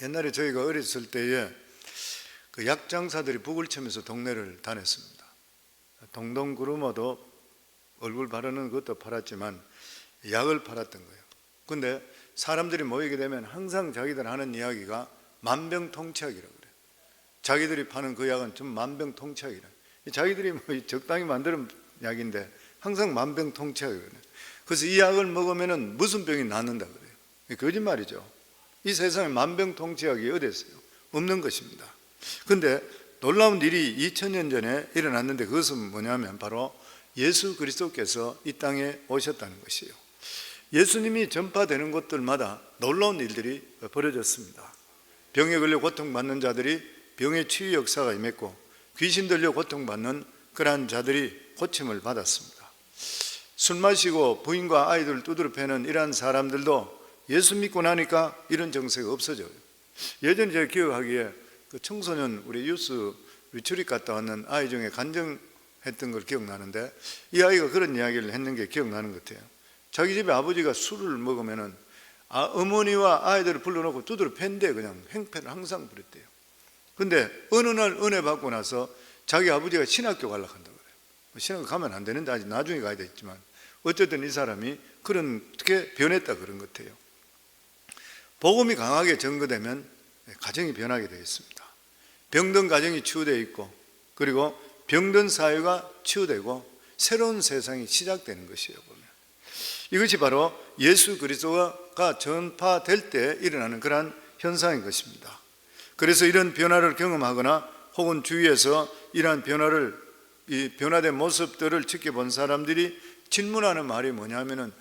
옛날에 저희가 어렸을 때에 그 약장사들이 북을 치면서 동네를 다녔습니다. 동동 구르마도 얼굴 바르는 것도 팔았지만 약을 팔았던 거예요. 근데 사람들이 모이게 되면 항상 자기들 하는 이야기가 만병통치약이라고 그래요. 자기들이 파는 그 약은 좀 만병통치약이라. 자기들이 뭐 적당히 만드는 약인데 항상 만병통치약이래요. 그래서 이 약을 먹으면 무슨 병이 낫는다 그래요. 거짓말이죠. 이 세상에 만병통치약이 어디 있어요? 없는 것입니다. 근데 놀라운 일이 2000년 전에 일어났는데 그것은 뭐냐면 바로 예수 그리스도께서 이 땅에 오셨다는 것이에요. 예수님이 전파되는 곳들마다 놀라운 일들이 벌어졌습니다. 병에 걸려 고통받는 자들이 병의 치유 역사가 임했고, 귀신 들려 고통받는 그러한 자들이 고침을 받았습니다. 술 마시고 부인과 아이들 두드려 패는 이러한 사람들도 예수 믿고 나니까 이런 정세가 없어져요. 예전에 제가 기억하기에 그 청소년 우리 유스 리트릿 갔다 왔는 아이 중에 간증했던 걸 기억나는데, 이 아이가 그런 이야기를 했는 게 기억나는 것 같아요. 자기 집에 아버지가 술을 먹으면은 어머니와 아이들을 불러놓고 두드려 팬대, 그냥 행패를 항상 부렸대요. 근데 어느 날 은혜 받고 나서 자기 아버지가 신학교 가려고 한다고 그래요. 신학교 가면 안 되는데 아직 나중에 가야 되겠지만 어쨌든 이 사람이 그렇게 변했다 그런 것 같아요. 복음이 강하게 전거되면 가정이 변하게 되겠습니다. 병든 가정이 치유되어 있고, 그리고 병든 사회가 치유되고 새로운 세상이 시작되는 것이에요. 보면 이것이 바로 예수 그리스도가 전파될 때 일어나는 그러한 현상인 것입니다. 그래서 이런 변화를 경험하거나 혹은 주위에서 이러한 이 변화된 모습들을 지켜본 사람들이 질문하는 말이 뭐냐면은,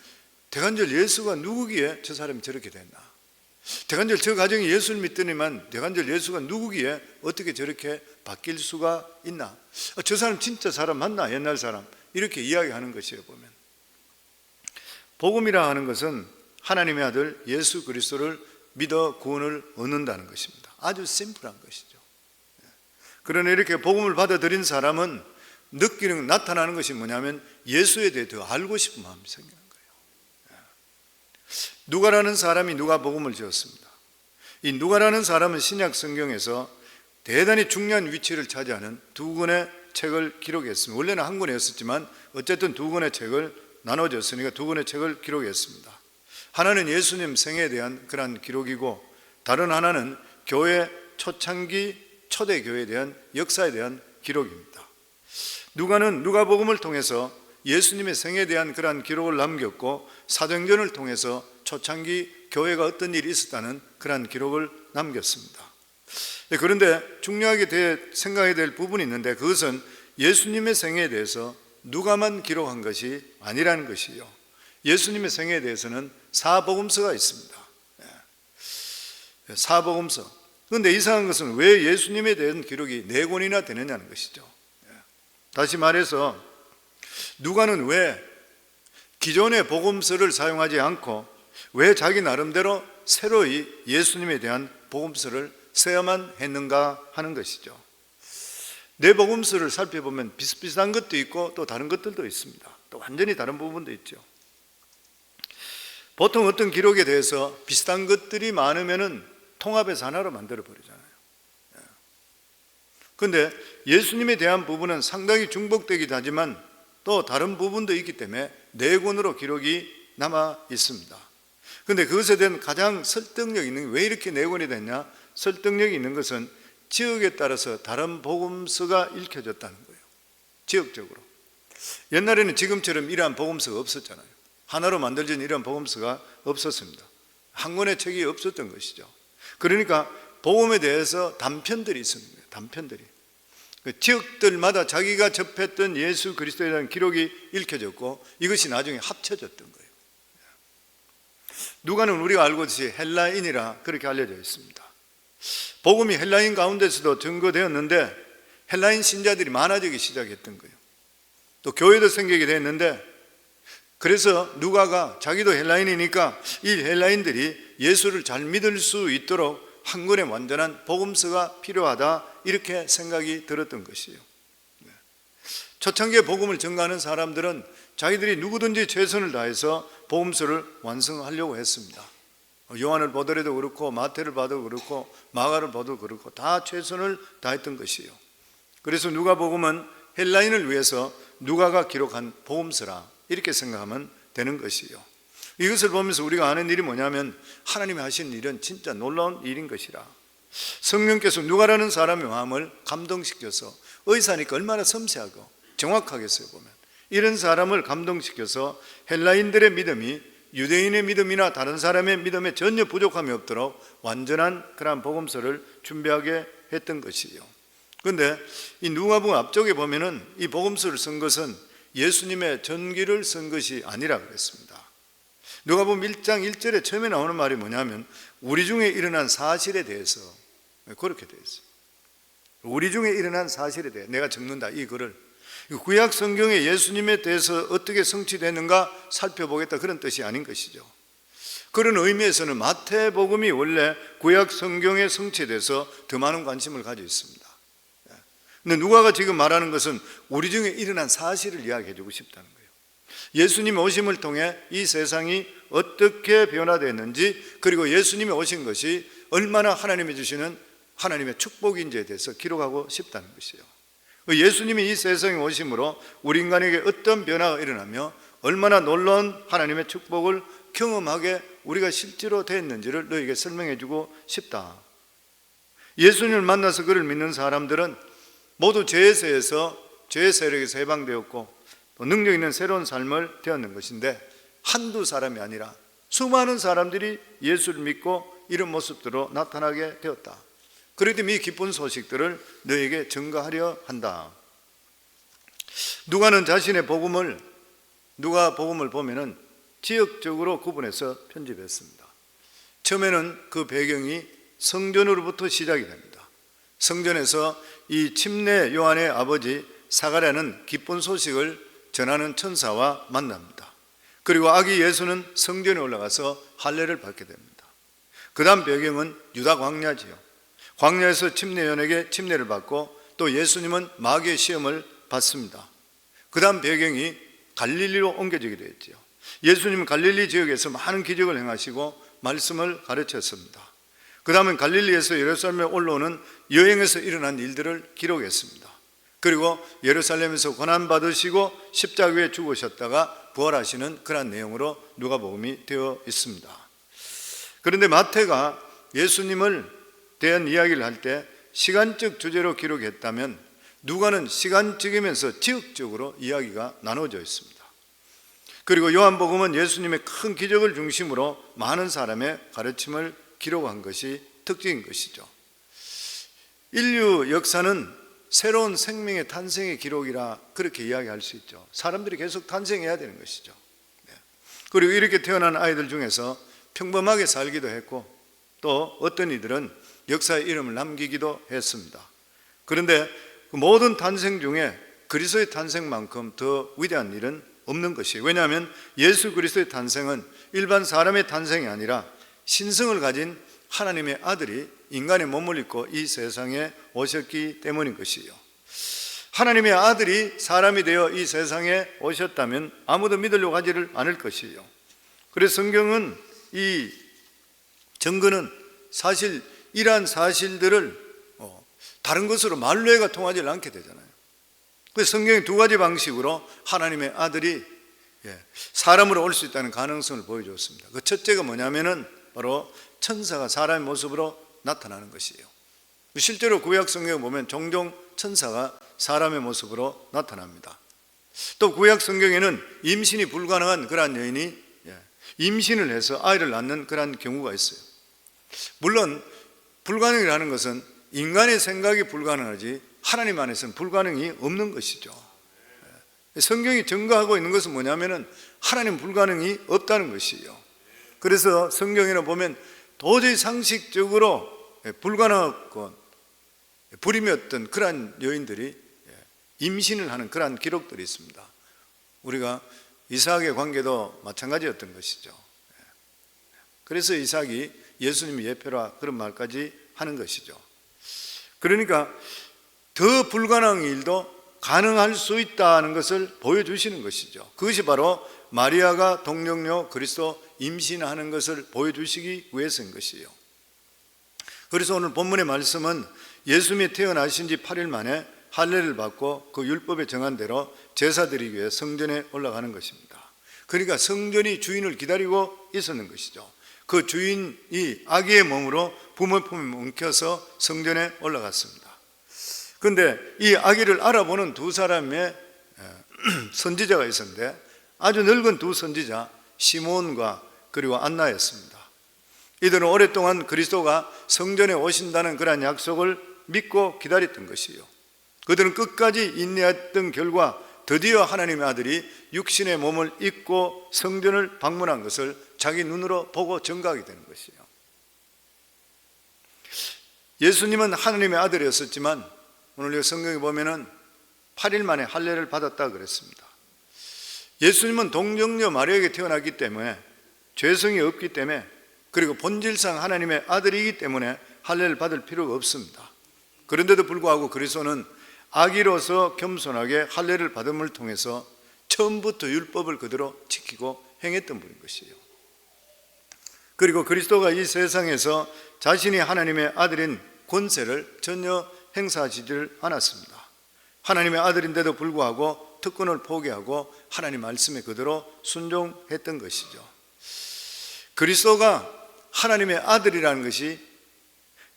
대간절 예수가 누구기에 저 사람이 저렇게 됐나? 대간절 저 가정이 예수를 믿더니만 대간절 예수가 누구기에 어떻게 저렇게 바뀔 수가 있나? 저 사람 진짜 사람 맞나? 옛날 사람. 이렇게 이야기하는 것이에요. 보면 복음이라 하는 것은 하나님의 아들 예수 그리스도를 믿어 구원을 얻는다는 것입니다. 아주 심플한 것이죠. 그러나 이렇게 복음을 받아들인 사람은 나타나는 것이 뭐냐면 예수에 대해 더 알고 싶은 마음이 생기는 거예요. 누가라는 사람이 누가복음을 지었습니다. 이 누가라는 사람은 신약 성경에서 대단히 중요한 위치를 차지하는 두 권의 책을 기록했습니다. 원래는 한 권이었지만 어쨌든 두 권의 책을 나눠졌으니까 두 권의 책을 기록했습니다. 하나는 예수님 생애에 대한 그런 기록이고, 다른 하나는 교회 초창기 초대교회에 대한 역사에 대한 기록입니다. 누가는 누가복음을 통해서 예수님의 생애에 대한 그러한 기록을 남겼고, 사도행전을 통해서 초창기 교회가 어떤 일이 있었다는 그러한 기록을 남겼습니다. 그런데 중요하게 생각해야 될 부분이 있는데, 그것은 예수님의 생애에 대해서 누가만 기록한 것이 아니라는 것이요, 예수님의 생애에 대해서는 사복음서가 있습니다. 사복음서. 그런데 이상한 것은 왜 예수님에 대한 기록이 4권이나 되느냐는 것이죠. 다시 말해서 누가는 왜 기존의 복음서를 사용하지 않고 왜 자기 나름대로 새로이 예수님에 대한 복음서를 써야만 했는가 하는 것이죠. 네 복음서를 살펴보면 비슷비슷한 것도 있고 또 다른 것들도 있습니다. 또 완전히 다른 부분도 있죠. 보통 어떤 기록에 대해서 비슷한 것들이 많으면은 통합해서 하나로 만들어 버리잖아요. 그런데 예수님에 대한 부분은 상당히 중복되기도 하지만 또 다른 부분도 있기 때문에 4권으로 기록이 남아 있습니다. 그런데 그것에 대한 가장 설득력 있는 게, 왜 이렇게 4권이 됐냐? 설득력이 있는 것은 지역에 따라서 다른 복음서가 읽혀졌다는 거예요. 지역적으로. 옛날에는 지금처럼 이러한 복음서가 없었잖아요. 하나로 만들어진 이러한 복음서가 없었습니다. 한 권의 책이 없었던 것이죠. 그러니까 복음에 대해서 단편들이 있습니다. 단편들이. 지역들마다 자기가 접했던 예수 그리스도에 대한 기록이 읽혀졌고, 이것이 나중에 합쳐졌던 거예요. 누가는 우리가 알고 있듯이 헬라인이라 그렇게 알려져 있습니다. 복음이 헬라인 가운데서도 증거되었는데 헬라인 신자들이 많아지기 시작했던 거예요. 또 교회도 생기게 됐는데, 그래서 누가가 자기도 헬라인이니까 이 헬라인들이 예수를 잘 믿을 수 있도록 한 권의 완전한 복음서가 필요하다, 이렇게 생각이 들었던 것이에요. 초창기에 복음을 전가하는 사람들은 자기들이 누구든지 최선을 다해서 복음서를 완성하려고 했습니다. 요한을 보더라도 그렇고 마태를 봐도 그렇고 마가를 봐도 그렇고 다 최선을 다했던 것이에요. 그래서 누가복음은 헬라인을 위해서 누가가 기록한 복음서라 이렇게 생각하면 되는 것이에요. 이것을 보면서 우리가 아는 일이 뭐냐면 하나님이 하신 일은 진짜 놀라운 일인 것이라. 성령께서 누가라는 사람의 마음을 감동시켜서, 의사니까 얼마나 섬세하고 정확하겠어요. 보면 이런 사람을 감동시켜서 헬라인들의 믿음이 유대인의 믿음이나 다른 사람의 믿음에 전혀 부족함이 없도록 완전한 그러한 복음서를 준비하게 했던 것이에요. 그런데 이 누가복음 앞쪽에 보면은 이 복음서를 쓴 것은 예수님의 전기를 쓴 것이 아니라 그랬습니다. 누가복음 1장 1절에 처음에 나오는 말이 뭐냐면 우리 중에 일어난 사실에 대해서 그렇게 되어 있어요. 우리 중에 일어난 사실에 대해 내가 적는다 이 글을. 구약 성경에 예수님에 대해서 어떻게 성취되는가 살펴보겠다 그런 뜻이 아닌 것이죠. 그런 의미에서는 마태복음이 원래 구약 성경에 성취돼서 더 많은 관심을 가지고 있습니다. 근데 누가가 지금 말하는 것은 우리 중에 일어난 사실을 이야기해 주고 싶다는 거예요. 예수님의 오심을 통해 이 세상이 어떻게 변화됐는지, 그리고 예수님이 오신 것이 얼마나 하나님이 주시는 하나님의 축복인지에 대해서 기록하고 싶다는 것이에요. 예수님이 이 세상에 오심으로 우리 인간에게 어떤 변화가 일어나며 얼마나 놀라운 하나님의 축복을 경험하게 우리가 실제로 됐는지를 너에게 설명해 주고 싶다. 예수님을 만나서 그를 믿는 사람들은 모두 죄의 세력에서 해방되었고 또 능력 있는 새로운 삶을 되었는 것인데, 한두 사람이 아니라 수많은 사람들이 예수를 믿고 이런 모습들로 나타나게 되었다. 그렇기 때문에 이 기쁜 소식들을 너에게 전가하려 한다. 누가는 자신의 누가복음을 보면은 지역적으로 구분해서 편집했습니다. 처음에는 그 배경이 성전으로부터 시작이 됩니다. 성전에서 이 침례 요한의 아버지 사가랴는 기쁜 소식을 전하는 천사와 만납니다. 그리고 아기 예수는 성전에 올라가서 할례를 받게 됩니다. 그 다음 배경은 유다 광야지요. 광야에서 침례 요한에게 침례를 받고 또 예수님은 마귀의 시험을 받습니다. 그 다음 배경이 갈릴리로 옮겨지게 되었죠. 예수님은 갈릴리 지역에서 많은 기적을 행하시고 말씀을 가르쳤습니다. 그 다음은 갈릴리에서 예루살렘에 올라오는 여행에서 일어난 일들을 기록했습니다. 그리고 예루살렘에서 고난받으시고 십자가 위에 죽으셨다가 부활하시는 그런 내용으로 누가복음이 되어 있습니다. 그런데 마태가 예수님을 대한 이야기를 할 때 시간적 주제로 기록했다면 누가는 시간적이면서 지역적으로 이야기가 나눠져 있습니다. 그리고 요한복음은 예수님의 큰 기적을 중심으로 많은 사람의 가르침을 기록한 것이 특징인 것이죠. 인류 역사는 새로운 생명의 탄생의 기록이라 그렇게 이야기할 수 있죠. 사람들이 계속 탄생해야 되는 것이죠. 그리고 이렇게 태어난 아이들 중에서 평범하게 살기도 했고 또 어떤 이들은 역사의 이름을 남기기도 했습니다. 그런데 그 모든 탄생 중에 그리스도의 탄생만큼 더 위대한 일은 없는 것이에요. 왜냐하면 예수 그리스도의 탄생은 일반 사람의 탄생이 아니라 신성을 가진 하나님의 아들이 인간의 몸을 입고 이 세상에 오셨기 때문인 것이에요. 하나님의 아들이 사람이 되어 이 세상에 오셨다면 아무도 믿으려고 하지를 않을 것이에요. 그래서 성경은 이 증거는 사실 이러한 사실들을 다른 것으로 말로해가 통하지 않게 되잖아요. 그래서 성경이 두 가지 방식으로 하나님의 아들이 사람으로 올 수 있다는 가능성을 보여줬습니다. 그 첫째가 뭐냐면은 바로 천사가 사람의 모습으로 나타나는 것이에요. 실제로 구약 성경에 보면 종종 천사가 사람의 모습으로 나타납니다. 또 구약 성경에는 임신이 불가능한 그러한 여인이 임신을 해서 아이를 낳는 그러한 경우가 있어요. 물론 불가능이라는 것은 인간의 생각이 불가능하지 하나님 안에서는 불가능이 없는 것이죠. 성경이 증거하고 있는 것은 뭐냐면은 하나님 불가능이 없다는 것이에요. 그래서 성경에는 보면 도저히 상식적으로 불가능했고 불임이 없던 그러한 여인들이 임신을 하는 그러한 기록들이 있습니다. 우리가 이삭의 관계도 마찬가지였던 것이죠. 그래서 이삭이 예수님의 예표라 그런 말까지 하는 것이죠. 그러니까 더 불가능한 일도 가능할 수 있다는 것을 보여주시는 것이죠. 그것이 바로 마리아가 동정녀 그리스도 임신하는 것을 보여주시기 위해서인 것이에요. 그래서 오늘 본문의 말씀은 예수님이 태어나신 지 8일 만에 할례를 받고 그 율법에 정한 대로 제사 드리기 위해 성전에 올라가는 것입니다. 그러니까 성전이 주인을 기다리고 있었는 것이죠. 그 주인이 아기의 몸으로 부모의 품에 엉켜서 성전에 올라갔습니다. 그런데 이 아기를 알아보는 두 사람의 선지자가 있었는데 아주 늙은 두 선지자 시몬과 그리고 안나였습니다. 이들은 오랫동안 그리스도가 성전에 오신다는 그러한 약속을 믿고 기다렸던 것이에요. 그들은 끝까지 인내했던 결과 드디어 하나님의 아들이 육신의 몸을 입고 성전을 방문한 것을 자기 눈으로 보고 증거하게 되는 것이에요. 예수님은 하나님의 아들이었었지만 오늘 성경에 보면은 8일 만에 할례를 받았다 그랬습니다. 예수님은 동정녀 마리아에게 태어났기 때문에 죄성이 없기 때문에 그리고 본질상 하나님의 아들이기 때문에 할례를 받을 필요가 없습니다. 그런데도 불구하고 그리스도는 아기로서 겸손하게 할례를 받음을 통해서 처음부터 율법을 그대로 지키고 행했던 분인 것이에요. 그리고 그리스도가 이 세상에서 자신이 하나님의 아들인 권세를 전혀 행사하지를 않았습니다. 하나님의 아들인데도 불구하고 특권을 포기하고 하나님 말씀에 그대로 순종했던 것이죠. 그리스도가 하나님의 아들이라는 것이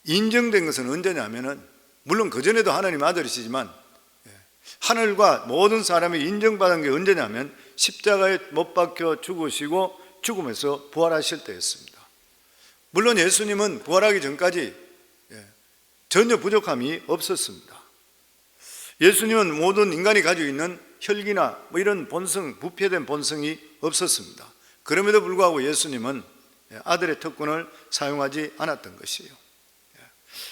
인정된 것은 언제냐면은 물론 그전에도 하나님 아들이시지만 하늘과 모든 사람이 인정받은 게 언제냐면 십자가에 못 박혀 죽으시고 죽음에서 부활하실 때였습니다. 물론 예수님은 부활하기 전까지 전혀 부족함이 없었습니다. 예수님은 모든 인간이 가지고 있는 혈기나 이런 본성, 부패된 본성이 없었습니다. 그럼에도 불구하고 예수님은 아들의 특권을 사용하지 않았던 것이에요.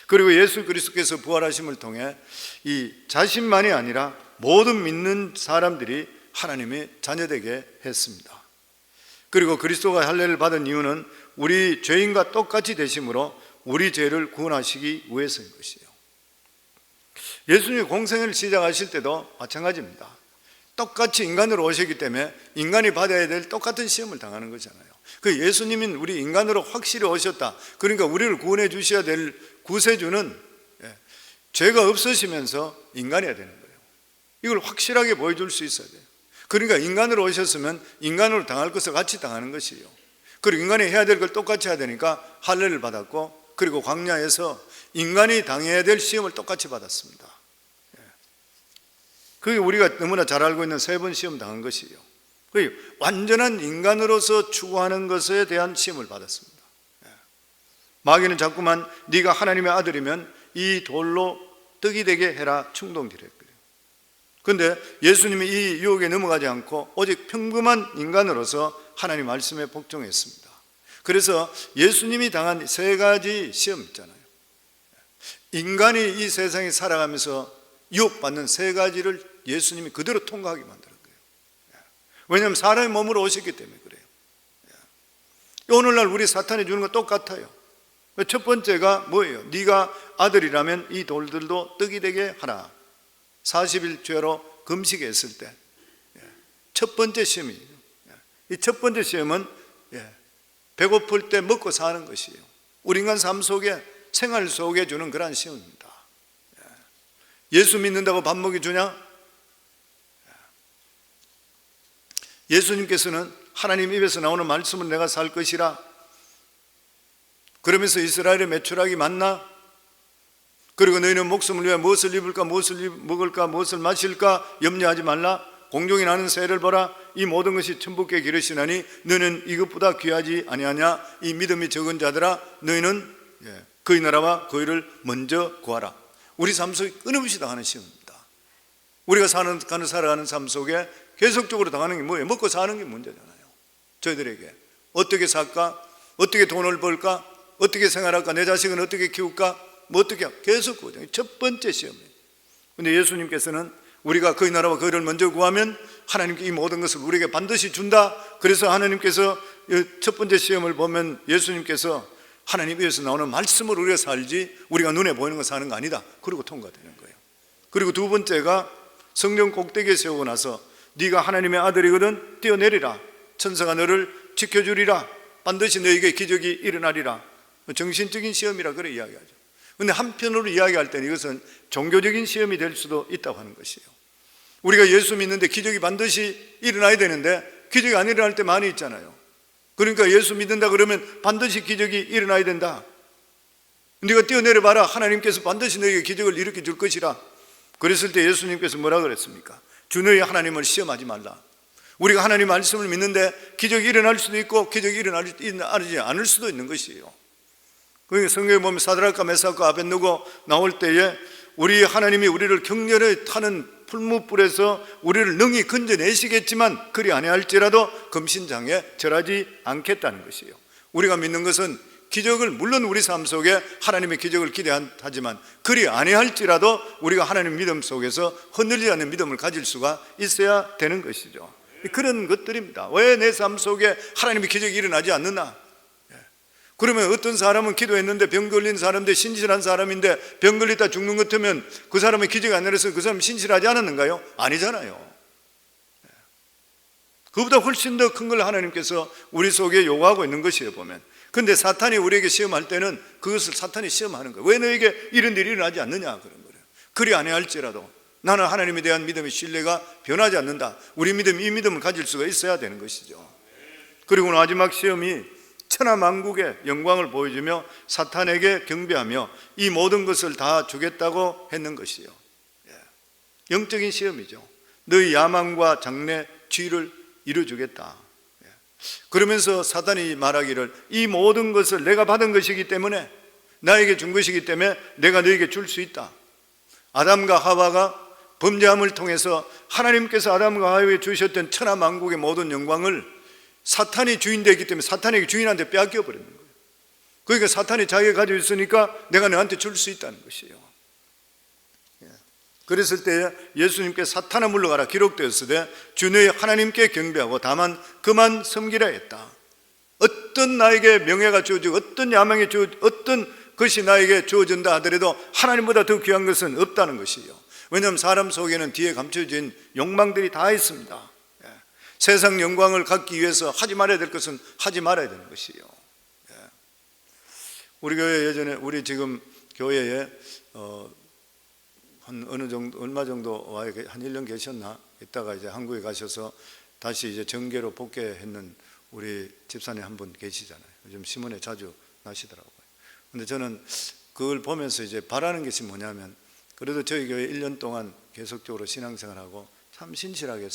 그리고 예수 그리스도께서 부활하심을 통해 이 자신만이 아니라 모든 믿는 사람들이 하나님의 자녀되게 했습니다. 그리고 그리스도가 할례를 받은 이유는 우리 죄인과 똑같이 되심으로 우리 죄를 구원하시기 위해서인 것이에요. 예수님이 공생애를 시작하실 때도 마찬가지입니다. 똑같이 인간으로 오셨기 때문에 인간이 받아야 될 똑같은 시험을 당하는 거잖아요. 그 예수님은 우리 인간으로 확실히 오셨다. 그러니까 우리를 구원해 주셔야 될 구세주는 죄가 없으시면서 인간이어야 되는 거예요. 이걸 확실하게 보여줄 수 있어야 돼요. 그러니까 인간으로 오셨으면 인간으로 당할 것을 같이 당하는 것이에요. 그리고 인간이 해야 될 걸 똑같이 해야 되니까 할례를 받았고 그리고 광야에서 인간이 당해야 될 시험을 똑같이 받았습니다. 그게 우리가 너무나 잘 알고 있는 3번 시험 당한 것이에요. 완전한 인간으로서 추구하는 것에 대한 시험을 받았습니다. 마귀는 자꾸만 네가 하나님의 아들이면 이 돌로 떡이 되게 해라 충동질했거든요. 그런데 예수님이 이 유혹에 넘어가지 않고 오직 평범한 인간으로서 하나님 말씀에 복종했습니다. 그래서 예수님이 당한 3가지 시험 있잖아요. 인간이 이 세상에 살아가면서 유혹받는 3가지를 예수님이 그대로 통과하게 만드는 거예요. 왜냐하면 사람의 몸으로 오셨기 때문에 그래요. 오늘날 우리 사탄이 주는 거 똑같아요. 첫 번째가 뭐예요? 네가 아들이라면 이 돌들도 떡이 되게 하라. 40일 죄로 금식했을 때 첫 번째 시험이에요. 이 첫 번째 시험은 배고플 때 먹고 사는 것이에요. 우리 인간 삶 속에 생활 속에 주는 그런 시험입니다. 예수 믿는다고 밥 먹이 주냐? 예수님께서는 하나님 입에서 나오는 말씀은 내가 살 것이라 그러면서 이스라엘의 매출하기 맞나? 그리고 너희는 목숨을 위해 무엇을 입을까, 무엇을 먹을까, 무엇을 마실까 염려하지 말라. 공중에 나는 새를 보라. 이 모든 것이 천부께 기르시나니 너는 이것보다 귀하지 아니하냐. 이 믿음이 적은 자들아 너희는 그의 나라와 그의를 먼저 구하라. 우리 삶 속에 끊임없이 당하는 시험입니다. 우리가 살아가는 삶 속에 계속적으로 당하는 게 뭐예요? 먹고 사는 게 문제잖아요. 저희들에게 어떻게 살까? 어떻게 돈을 벌까? 어떻게 생활할까? 내 자식은 어떻게 키울까? 뭐 어떻게 계속 그거죠. 첫 번째 시험이에요. 그런데 예수님께서는 우리가 그의 나라와 그의를 먼저 구하면 하나님께 이 모든 것을 우리에게 반드시 준다. 그래서 하나님께서 첫 번째 시험을 보면 예수님께서 하나님 위에서 나오는 말씀으로 우리가 살지 우리가 눈에 보이는 거 사는 거 아니다. 그리고 통과되는 거예요. 그리고 두 번째가 성령 꼭대기에 세우고 나서 네가 하나님의 아들이거든 뛰어내리라. 천사가 너를 지켜주리라. 반드시 너에게 기적이 일어나리라. 정신적인 시험이라 그래 이야기하죠. 그런데 한편으로 이야기할 때는 이것은 종교적인 시험이 될 수도 있다고 하는 것이에요. 우리가 예수 믿는데 기적이 반드시 일어나야 되는데 기적이 안 일어날 때 많이 있잖아요. 그러니까 예수 믿는다 그러면 반드시 기적이 일어나야 된다. 네가 뛰어내려 봐라. 하나님께서 반드시 너에게 기적을 일으켜 줄 것이라. 그랬을 때 예수님께서 뭐라 그랬습니까? 주 너희 하나님을 시험하지 말라. 우리가 하나님 말씀을 믿는데 기적이 일어날 수도 있고 기적이 일어나지 않을 수도 있는 것이에요. 그러니까 성경에 보면 사드락과 메삭과 아벳느고 나올 때에 우리 하나님이 우리를 격렬히 타는 풀무불에서 우리를 능히 건져내시겠지만 그리 아니할지라도 금신장에 절하지 않겠다는 것이에요. 우리가 믿는 것은 기적을, 물론 우리 삶 속에 하나님의 기적을 기대하지만 그리 아니할지라도 우리가 하나님 믿음 속에서 흔들리지 않는 믿음을 가질 수가 있어야 되는 것이죠. 그런 것들입니다. 왜 내 삶 속에 하나님의 기적이 일어나지 않느냐? 그러면 어떤 사람은 기도했는데 병 걸린 사람인데 신실한 사람인데 병 걸리다 죽는 것 같으면 그 사람의 기적이 안 일어나서 그 사람은 신실하지 않았는가요? 아니잖아요. 그보다 훨씬 더 큰 걸 하나님께서 우리 속에 요구하고 있는 것이에요 보면. 그런데 사탄이 우리에게 시험할 때는 그것을 사탄이 시험하는 거예요. 왜 너에게 이런 일이 일어나지 않느냐 그런 거예요. 그리 아니할지라도 나는 하나님에 대한 믿음의 신뢰가 변하지 않는다. 우리 믿음, 이 믿음을 가질 수가 있어야 되는 것이죠. 그리고 마지막 시험이 천하만국의 영광을 보여주며 사탄에게 경배하며 이 모든 것을 다 주겠다고 했는 것이요. 영적인 시험이죠. 너희 야망과 장래 지위를 이루어주겠다. 그러면서 사탄이 말하기를 이 모든 것을 내가 받은 것이기 때문에 나에게 준 것이기 때문에 내가 너에게 줄 수 있다. 아담과 하와가 범죄함을 통해서 하나님께서 아담과 하와에게 주셨던 천하만국의 모든 영광을 사탄이 주인 되기 때문에 사탄에게 주인한테 빼앗겨 버리는 거예요. 그러니까 사탄이 자기가 가지고 있으니까 내가 너한테 줄 수 있다는 것이에요. 그랬을 때 예수님께 사탄아 물러가라 기록되었으되 주 너희 하나님께 경배하고 다만 그만 섬기라 했다. 어떤 나에게 명예가 주어지고 어떤 야망이 어떤 것이 나에게 주어진다 하더라도 하나님보다 더 귀한 것은 없다는 것이에요. 왜냐하면 사람 속에는 뒤에 감춰진 욕망들이 다 있습니다. 세상 영광을 갖기 위해서 하지 말아야 될 것은 하지 말아야 되는 것이에요. 우리 교회 예전에 우리 지금 교회에 한 어느 정도 얼마 정도 와 한 1년 계셨나? 있다가 이제 한국에 가셔서 다시 이제 정계로 복귀했는 우리 집사님 한 분 계시잖아요. 요즘 신문에 자주 나시더라고요. 근데 저는 그걸 보면서 이제 바라는 것이 뭐냐면 그래도 저희 교회 1년 동안 계속적으로 신앙생활하고 참 신실하게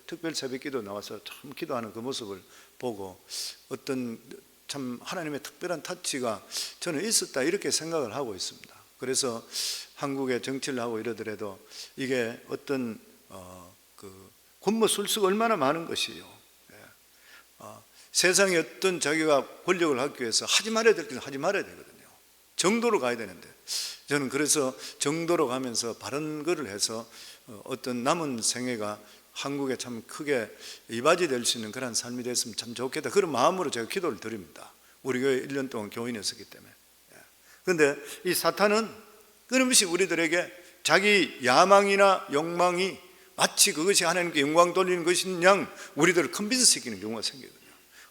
특별 새벽 기도 나와서 참 기도하는 그 모습을 보고 어떤 참 하나님의 특별한 터치가 저는 있었다 이렇게 생각을 하고 있습니다. 그래서 한국에 정치를 하고 이러더라도 이게 어떤 굶어 술 수가 얼마나 많은 것이에요. 세상에 어떤 자기가 권력을 하기 위해서 하지 말아야 될 것은 하지 말아야 되거든요. 정도로 가야 되는데 저는 그래서 정도로 가면서 바른 거를 해서 어떤 남은 생애가 한국에 참 크게 이바지 될 수 있는 그런 삶이 됐으면 참 좋겠다. 그런 마음으로 제가 기도를 드립니다. 우리 교회 1년 동안 교인이었기 때문에. 그런데 이 사탄은 끊임없이 우리들에게 자기 야망이나 욕망이 마치 그것이 하나님께 영광 돌리는 것인 양 우리들을 컨빈스 시키는 경우가 생기거든요.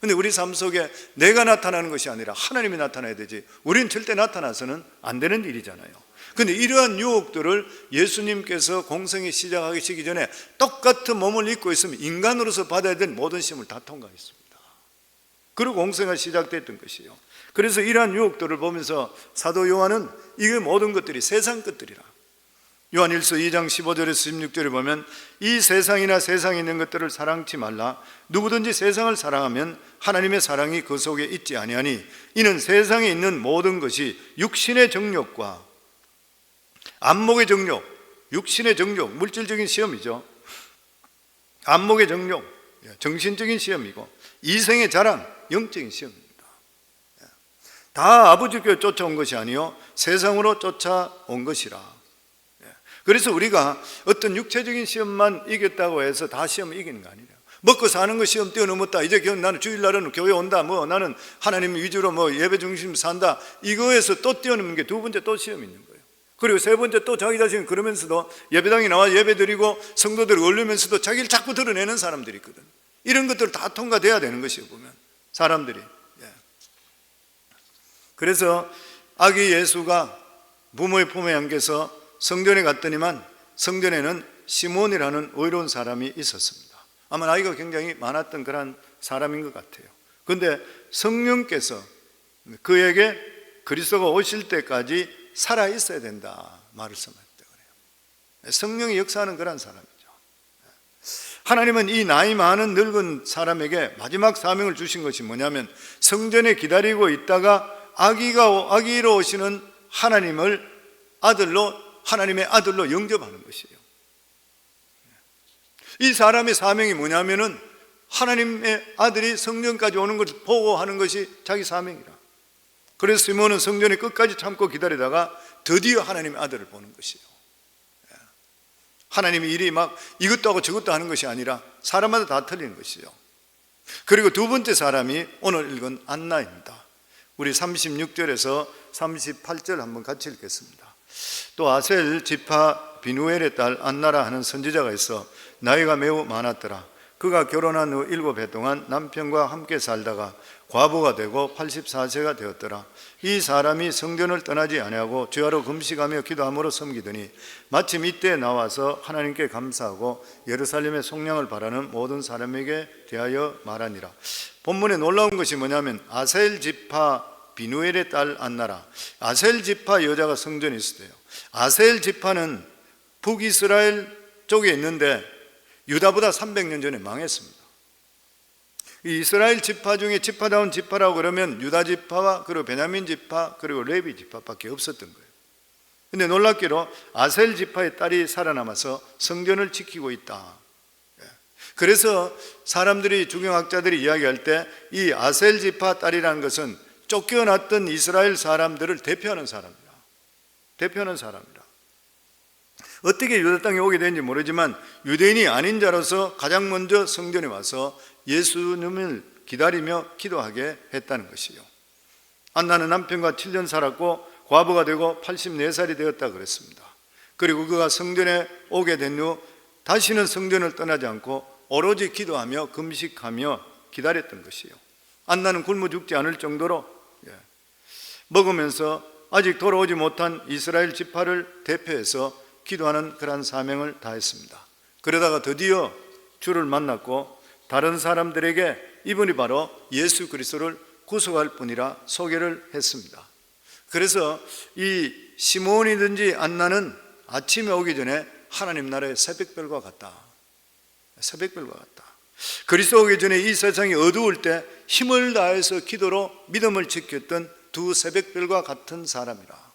그런데 우리 삶 속에 내가 나타나는 것이 아니라 하나님이 나타나야 되지 우리는 절대 나타나서는 안 되는 일이잖아요. 그런데 이러한 유혹들을 예수님께서 공생이 시작하기 전에 똑같은 몸을 입고 있으면 인간으로서 받아야 될 모든 시험을 다 통과했습니다. 그리고 공생가 시작됐던 것이에요. 그래서 이러한 유혹들을 보면서 사도 요한은 이게 모든 것들이 세상 것들이라. 요한일서 2장 15절에서 16절에 보면 이 세상이나 세상에 있는 것들을 사랑치 말라. 누구든지 세상을 사랑하면 하나님의 사랑이 그 속에 있지 아니하니 이는 세상에 있는 모든 것이 육신의 정욕과 안목의 정욕, 육신의 정욕, 물질적인 시험이죠. 안목의 정욕, 정신적인 시험이고 이생의 자랑, 영적인 시험입니다. 다 아버지께 쫓아온 것이 아니요 세상으로 쫓아온 것이라. 그래서 우리가 어떤 육체적인 시험만 이겼다고 해서 다 시험을 이기는 거 아니에요. 먹고 사는 거 시험 뛰어넘었다. 이제 나는 주일날은 교회 온다. 나는 하나님 위주로 예배 중심 산다. 이거에서 또 뛰어넘는 게 두 번째 또 시험이 있는 거예요. 그리고 세 번째 또 자기 자신 그러면서도 예배당에 나와 예배 드리고 성도들을 올리면서도 자기를 자꾸 드러내는 사람들이 있거든. 이런 것들 다 통과돼야 되는 것이에요 보면 사람들이. 그래서 아기 예수가 부모의 품에 안겨서 성전에 갔더니만 성전에는 시몬이라는 의로운 사람이 있었습니다. 아마 나이가 굉장히 많았던 그런 사람인 것 같아요. 그런데 성령께서 그에게 그리스도가 오실 때까지 살아 있어야 된다 말씀했다 그래요. 성령이 역사하는 그런 사람이죠. 하나님은 이 나이 많은 늙은 사람에게 마지막 사명을 주신 것이 뭐냐면 성전에 기다리고 있다가 아기로 오시는 하나님의 아들로 영접하는 것이에요. 이 사람의 사명이 뭐냐면은 하나님의 아들이 성전까지 오는 것을 보고 하는 것이 자기 사명이라. 그래서 시몬은 성전에 끝까지 참고 기다리다가 드디어 하나님의 아들을 보는 것이에요. 하나님의 일이 막 이것도 하고 저것도 하는 것이 아니라 사람마다 다 틀리는 것이죠. 그리고 두 번째 사람이 오늘 읽은 안나입니다. 우리 36절에서 38절 한번 같이 읽겠습니다. 또 아셀 지파 비누엘의 딸 안나라 하는 선지자가 있어 나이가 매우 많았더라. 그가 결혼한 후 7해 동안 남편과 함께 살다가 과부가 되고 84세가 되었더라. 이 사람이 성전을 떠나지 아니하고 주야로 금식하며 기도함으로 섬기더니 마침 이때 나와서 하나님께 감사하고 예루살렘의 속량을 바라는 모든 사람에게 대하여 말하니라. 본문에 놀라운 것이 뭐냐면 아셀 지파 비누엘의 딸 안나라. 아셀 지파 여자가 성전에 있었대요. 아셀 지파는 북이스라엘 쪽에 있는데 유다보다 300년 전에 망했습니다. 이 이스라엘 지파 중에 지파다운 지파라고 그러면 유다 지파와 그리고 베냐민 지파 그리고 레위 지파밖에 없었던 거예요. 근데 놀랍게도 아셀 지파의 딸이 살아남아서 성전을 지키고 있다. 그래서 사람들이 주경학자들이 이야기할 때 이 아셀 지파 딸이라는 것은 쫓겨났던 이스라엘 사람들을 대표하는 사람이라. 대표하는 사람이라. 어떻게 유다 땅에 오게 된지 모르지만 유대인이 아닌 자로서 가장 먼저 성전에 와서 예수님을 기다리며 기도하게 했다는 것이요. 안나는 남편과 7년 살았고 과부가 되고 84살이 되었다 그랬습니다. 그리고 그가 성전에 오게 된 후 다시는 성전을 떠나지 않고 오로지 기도하며 금식하며 기다렸던 것이요. 안나는 굶어 죽지 않을 정도로 먹으면서 아직 돌아오지 못한 이스라엘 지파를 대표해서 기도하는 그러한 사명을 다했습니다. 그러다가 드디어 주를 만났고 다른 사람들에게 이분이 바로 예수 그리스도를 구속할 분이라 소개를 했습니다. 그래서 이 시몬이든지 안나는 아침에 오기 전에 하나님 나라의 새벽별과 같다. 새벽별과 같다. 그리스도 오기 전에 이 세상이 어두울 때 힘을 다해서 기도로 믿음을 지켰던 두 새벽별과 같은 사람이라.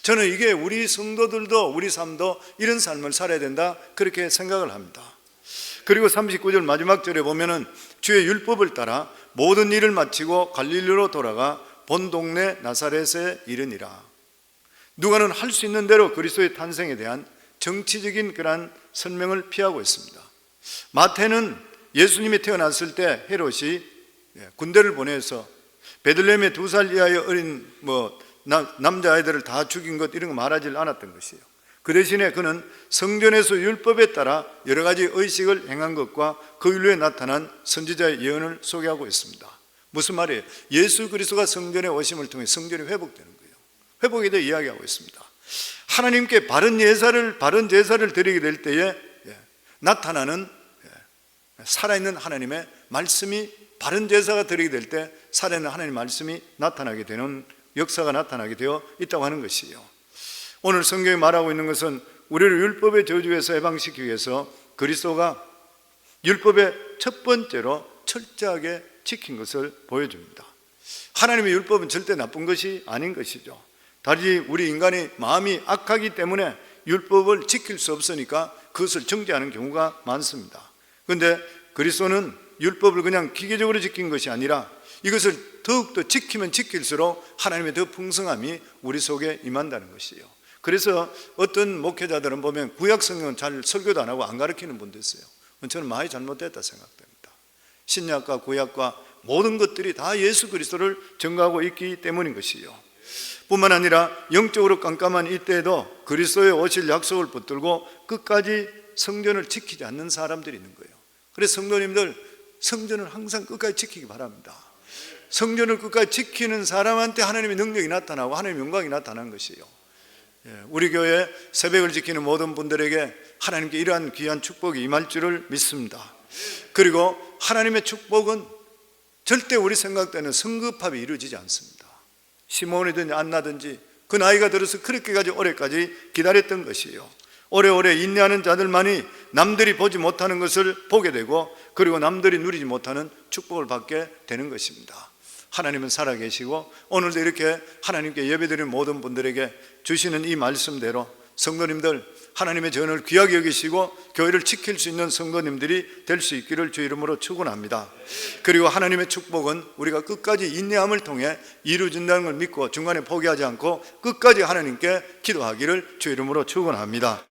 저는 이게 우리 성도들도 우리 삶도 이런 삶을 살아야 된다 그렇게 생각을 합니다. 그리고 39절 마지막 절에 보면은 주의 율법을 따라 모든 일을 마치고 갈릴리로 돌아가 본 동네 나사렛에 이르니라. 누가는 할 수 있는 대로 그리스도의 탄생에 대한 정치적인 그러한 설명을 피하고 있습니다. 마태는 예수님이 태어났을 때 헤롯이 군대를 보내서 베들레헴에 2살 이하의 어린 남자아이들을 다 죽인 것 이런 거 말하지 않았던 것이에요. 그 대신에 그는 성전에서 율법에 따라 여러 가지 의식을 행한 것과 그 일로에 나타난 선지자의 예언을 소개하고 있습니다. 무슨 말이에요? 예수 그리스도가 성전에 오심을 통해 성전이 회복되는 거예요. 회복에 대해 이야기하고 있습니다. 하나님께 바른 제사를 드리게 될 때에 나타나는 살아있는 하나님의 말씀이 바른 제사가 드리게 될 때 살아있는 하나님의 말씀이 나타나게 되는 역사가 나타나게 되어 있다고 하는 것이에요. 오늘 성경이 말하고 있는 것은 우리를 율법의 저주에서 해방시키기 위해서 그리스도가 율법의 첫 번째로 철저하게 지킨 것을 보여줍니다. 하나님의 율법은 절대 나쁜 것이 아닌 것이죠. 단지 우리 인간의 마음이 악하기 때문에 율법을 지킬 수 없으니까 그것을 정죄하는 경우가 많습니다. 그런데 그리스도는 율법을 그냥 기계적으로 지킨 것이 아니라 이것을 더욱더 지키면 지킬수록 하나님의 더 풍성함이 우리 속에 임한다는 것이에요. 그래서 어떤 목회자들은 보면 구약 성경은 잘 설교도 안 하고 안 가르치는 분도 있어요. 저는 많이 잘못됐다 생각됩니다. 신약과 구약과 모든 것들이 다 예수 그리스도를 증거하고 있기 때문인 것이에요. 뿐만 아니라 영적으로 깜깜한 이때에도 그리스도의 오실 약속을 붙들고 끝까지 성전을 지키지 않는 사람들이 있는 거예요. 그래서 성도님들 성전을 항상 끝까지 지키기 바랍니다. 성전을 끝까지 지키는 사람한테 하나님의 능력이 나타나고 하나님의 영광이 나타나는 것이에요. 우리 교회 새벽을 지키는 모든 분들에게 하나님께 이러한 귀한 축복이 임할 줄을 믿습니다. 그리고 하나님의 축복은 절대 우리 생각대로는 성급하게 이루어지지 않습니다. 시몬이든지 안나든지 그 나이가 들어서 그렇게까지 오래까지 기다렸던 것이에요. 오래오래 인내하는 자들만이 남들이 보지 못하는 것을 보게 되고, 그리고 남들이 누리지 못하는 축복을 받게 되는 것입니다. 하나님은 살아계시고 오늘도 이렇게 하나님께 예배드리는 모든 분들에게 주시는 이 말씀대로 성도님들 하나님의 전을 귀하게 여기시고 교회를 지킬 수 있는 성도님들이 될 수 있기를 주 이름으로 축원합니다. 그리고 하나님의 축복은 우리가 끝까지 인내함을 통해 이루어진다는 걸 믿고 중간에 포기하지 않고 끝까지 하나님께 기도하기를 주 이름으로 축원합니다.